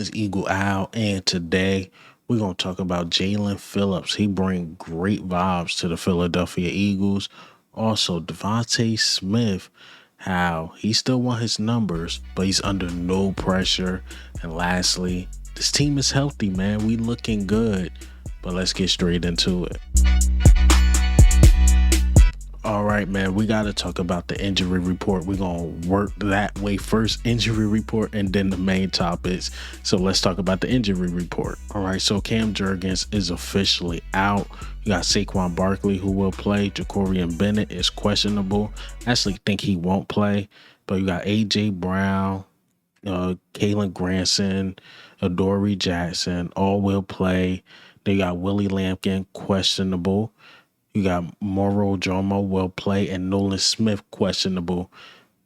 Is Eagle Owl, and today we're gonna talk about Jaylen Phillips. He bring great vibes to the Philadelphia Eagles. Also, DeVonta Smith, how he still want his numbers, but he's under no pressure. And lastly, this team is healthy, man. We looking good. But let's get straight into it. All right, man, we got to talk about the injury report. We're going to work that way first, injury report, and then the main topics. So let's talk about the injury report. All right, so Cam Jurgens is officially out. You got Saquon Barkley, who will play. Jacorian Bennett is questionable. I actually think he won't play. But you got A.J. Brown, Kalen Granson, Adoree Jackson, all will play. They got Willie Lampkin, questionable. You got Moro Jomo will play and Nolan Smith questionable.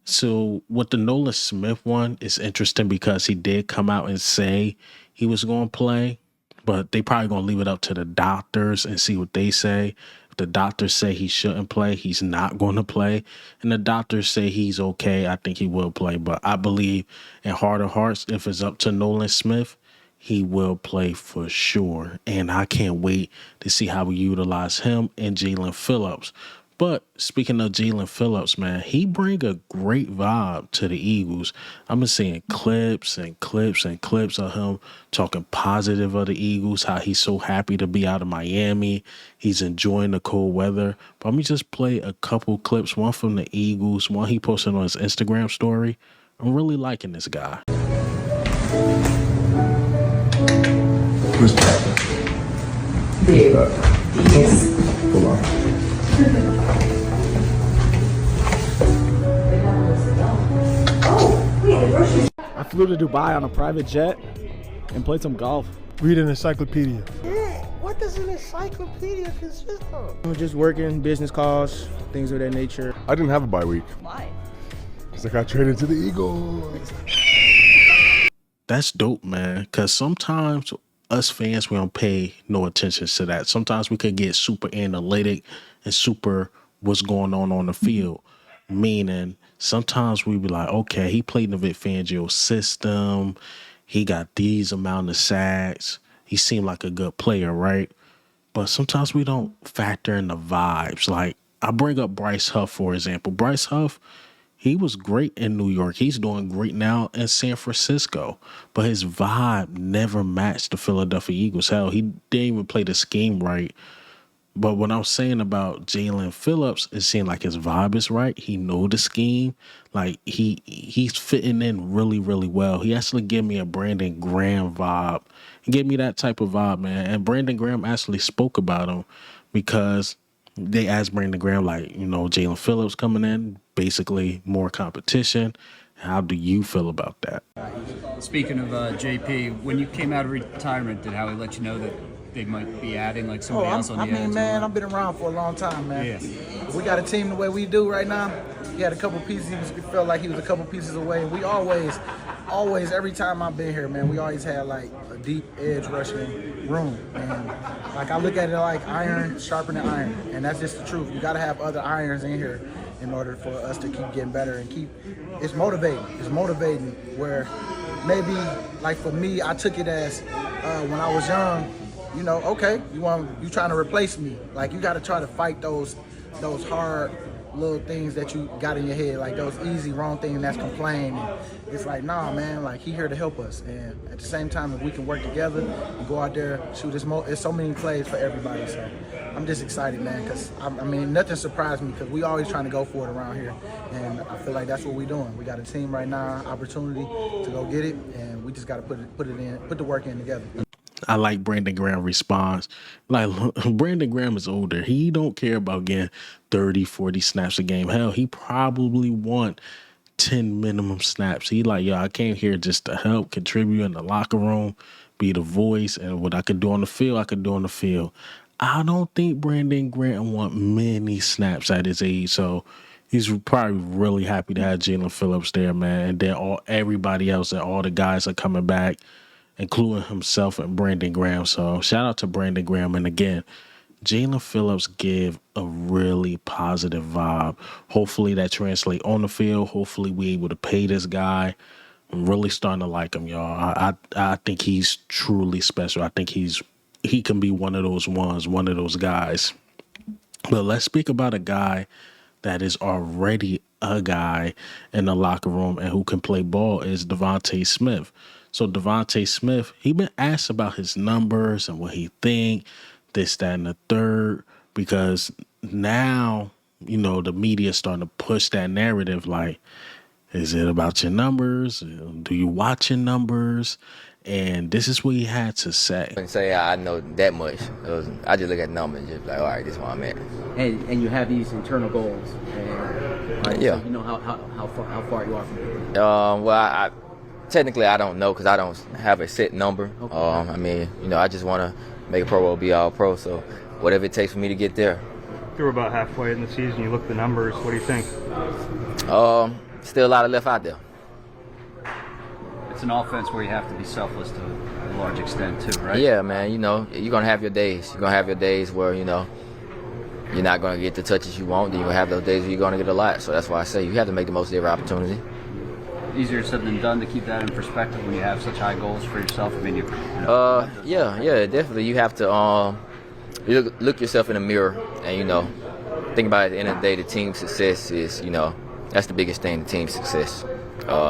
So with the Nolan Smith one, it's interesting because he did come out and say he was going to play, but they probably going to leave it up to the doctors and see what they say. If the doctors say he shouldn't play, he's not going to play. And the doctors say he's okay, I think he will play. But I believe in heart of hearts, if it's up to Nolan Smith, he will play for sure. And I can't wait to see how we utilize him and Jaelan Phillips. But speaking of Jaylen Phillips, man, he bring a great vibe to the Eagles. I've been seeing clips and clips and clips of him talking positive of the Eagles, how he's so happy to be out of Miami. He's enjoying the cold weather. But let me just play a couple clips, one from the Eagles, one he posted on his Instagram story. I'm really liking this guy. Who's that? Big. Hold on. I flew to Dubai on a private jet and played some golf. Read an encyclopedia. What does an encyclopedia consist of? Just working, business calls, things of that nature. I didn't have a bye week. Why? It's like I traded to the Eagles. That's dope, man. Because sometimes us fans, we don't pay no attention to that. Sometimes we could get super analytic and super what's going on the field. Meaning, sometimes we be like, okay, he played in the Vic Fangio system. He got these amount of sacks. He seemed like a good player, right? But sometimes we don't factor in the vibes. Like, I bring up Bryce Huff, for example. Bryce Huff, he was great in New York. He's doing great now in San Francisco. But his vibe never matched the Philadelphia Eagles. Hell, he didn't even play the scheme right. But what I'm saying about Jaylen Phillips, it seems like his vibe is right. He know the scheme. Like, he's fitting in really, really well. He actually gave me a Brandon Graham vibe. He gave me that type of vibe, man. And Brandon Graham actually spoke about him because they asked Brandon Graham, like, Jaylen Phillips coming in, basically more competition. How do you feel about that? Speaking of JP, when you came out of retirement, did Howie let you know that they might be adding like somebody else on the end? Man, I've been around for a long time, man. Yeah. We got a team the way we do right now. He had a couple pieces. We felt like he was a couple pieces away. We always, every time I've been here, man, we always had like a deep edge rushing room. And like I look at it like iron sharpening iron, and that's just the truth. You got to have other irons in here in order for us to keep getting better and keep. It's motivating. It's motivating where maybe like for me, I took it as when I was young. Okay, you trying to replace me. Like, you got to try to fight those hard little things that you got in your head, like those easy wrong things that's complaining. It's like, nah, man, like he here to help us. And at the same time, if we can work together and go out there, shoot, it's so many plays for everybody. So I'm just excited, man, because I mean, nothing surprised me because we always trying to go for it around here. And I feel like that's what we're doing. We got a team right now, opportunity to go get it, and we just got to put the work in together. I like Brandon Graham response. Like, Brandon Graham is older. He don't care about getting 30, 40 snaps a game. Hell, he probably want 10 minimum snaps. He like, yo, I came here just to help, contribute in the locker room, be the voice, and what I could do on the field, I could do on the field. I don't think Brandon Graham want many snaps at his age, so he's probably really happy to have Jaylen Phillips there, man. And then everybody else and all the guys are coming back, including himself and Brandon Graham. So shout out to Brandon Graham. And again, Jaylen Phillips give a really positive vibe. Hopefully that translates on the field. Hopefully we able to pay this guy I'm really starting to like him, y'all. I think he's truly special. I think he can be one of those ones, one of those guys. But let's speak about a guy that is already a guy in the locker room and who can play ball is DeVonta Smith. So DeVonta Smith, he been asked about his numbers and what he think, this, that, and the third, because now, the media starting to push that narrative like, is it about your numbers? Do you watch your numbers? And this is what he had to say. I say I know that much. I just look at numbers and just like, all right, this is where I'm at. And you have these internal goals. And, yeah. So you know how far you are from it. Well, I technically I don't know because I don't have a set number. Okay. I mean, I just want to make a Pro Bowl, be all pro. So whatever it takes for me to get there. You're about halfway in the season. You look at the numbers. What do you think? Still a lot of left out there. It's an offense where you have to be selfless to a large extent too, right? Yeah, man. You're gonna have your days. You're gonna have your days where you're not gonna get the touches you want. Then you're gonna have those days where you're gonna get a lot. So that's why I say you have to make the most of every opportunity. Easier said than done to keep that in perspective when you have such high goals for yourself. I mean, yeah, definitely. You have to you look yourself in the mirror and think about it. At the end of the day, the team success is that's the biggest thing. The team success.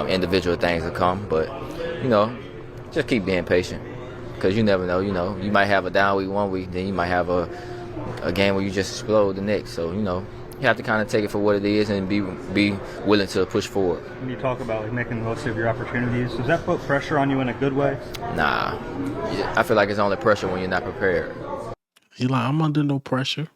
Individual things will come, but just keep being patient because you never know. You might have a down week one week, then you might have a game where you just explode the next. So you have to kind of take it for what it is and be willing to push forward. When you talk about making the most of your opportunities, does that put pressure on you in a good way? Nah, I feel like it's only pressure when you're not prepared. He's like, I'm under no pressure.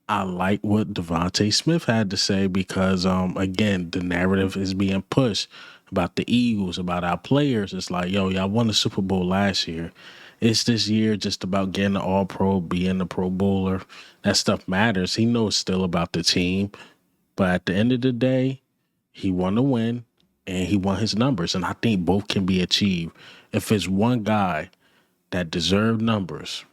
I like what DeVonta Smith had to say because, again, the narrative is being pushed about the Eagles, about our players. It's like, yo, y'all won the Super Bowl last year. It's this year just about getting the All-Pro, being the Pro Bowler. That stuff matters. He knows still about the team. But at the end of the day, he won the win, and he won his numbers. And I think both can be achieved. If it's one guy that deserved numbers,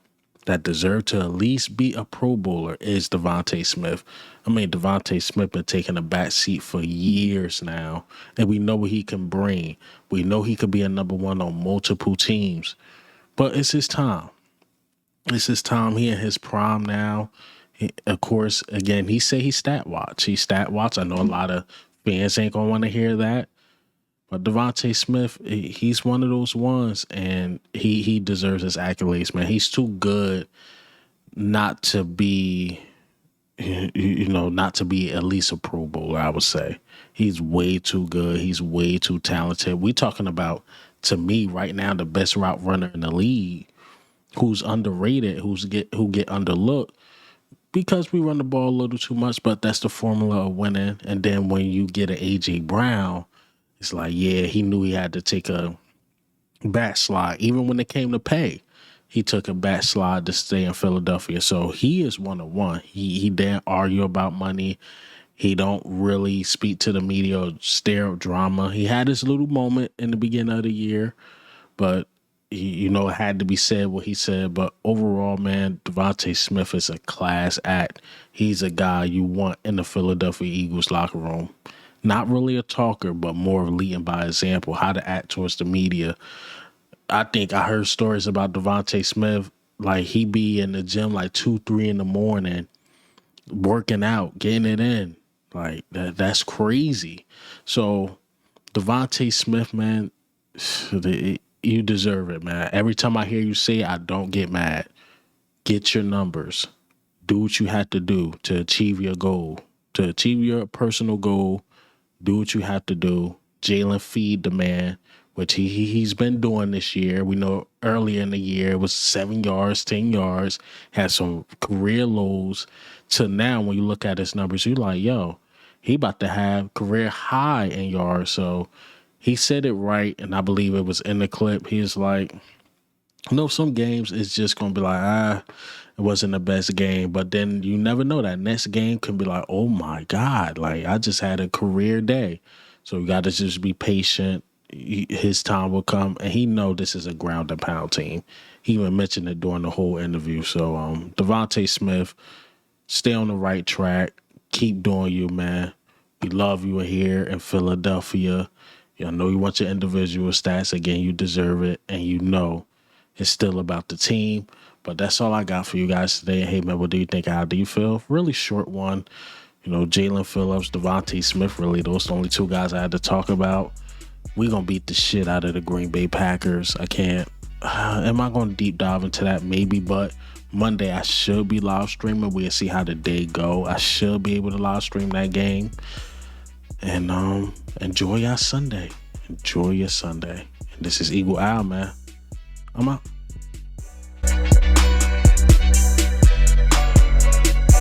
that deserve to at least be a Pro Bowler is DeVonta Smith. I mean, DeVonta Smith been taking a back seat for years now, and we know what he can bring. We know he could be a number one on multiple teams, but it's his time. It's his time. He in his prime now. Of course, again, he say he stat watch. I know a lot of fans ain't gonna want to hear that. But DeVonta Smith, he's one of those ones, and he deserves his accolades, man. He's too good not to be, not to be at least a Pro Bowler, I would say. He's way too good. He's way too talented. We talking about, to me, right now, the best route runner in the league, who's underrated, who get underlooked, because we run the ball a little too much, but that's the formula of winning. And then when you get an A.J. Brown, it's like, yeah, he knew he had to take a backslide. Even when it came to pay, he took a backslide to stay in Philadelphia. So he is one-on-one. He didn't argue about money. He don't really speak to the media or stir up drama. He had his little moment in the beginning of the year, but it had to be said what he said. But overall, man, DeVonta Smith is a class act. He's a guy you want in the Philadelphia Eagles locker room. Not really a talker, but more of leading by example, how to act towards the media. I think I heard stories about DeVonta Smith, like he be in the gym like 2, 3 in the morning, working out, getting it in. Like that's crazy. So DeVonta Smith, man, you deserve it, man. Every time I hear you say I don't get mad. Get your numbers. Do what you have to do to achieve your goal, to achieve your personal goal. Do what you have to do. Jalen feed the man, which he's been doing this year. We know earlier in the year it was 7 yards, 10 yards, had some career lows. To now, when you look at his numbers, you're like, yo, he about to have career high in yards. So he said it right, and I believe it was in the clip. He's like, some games it's just going to be like, it wasn't the best game. But then you never know. That next game can be like, oh, my God. Like, I just had a career day. So you got to just be patient. His time will come. And he know this is a ground and pound team. He even mentioned it during the whole interview. So DeVonta Smith, stay on the right track. Keep doing you, man. We love you here in Philadelphia. I know you want your individual stats. Again, you deserve it. And you know it's still about the team. But that's all I got for you guys today. Hey, man, what do you think? How do you feel? Really short one. Jaelan Phillips, DeVonta Smith, really, those are the only two guys I had to talk about. We're going to beat the shit out of the Green Bay Packers. I can't. Am I going to deep dive into that? Maybe, but Monday I should be live streaming. We'll see how the day go. I should be able to live stream that game. And enjoy your Sunday. Enjoy your Sunday. And this is Eagle Owl, man. I'm out.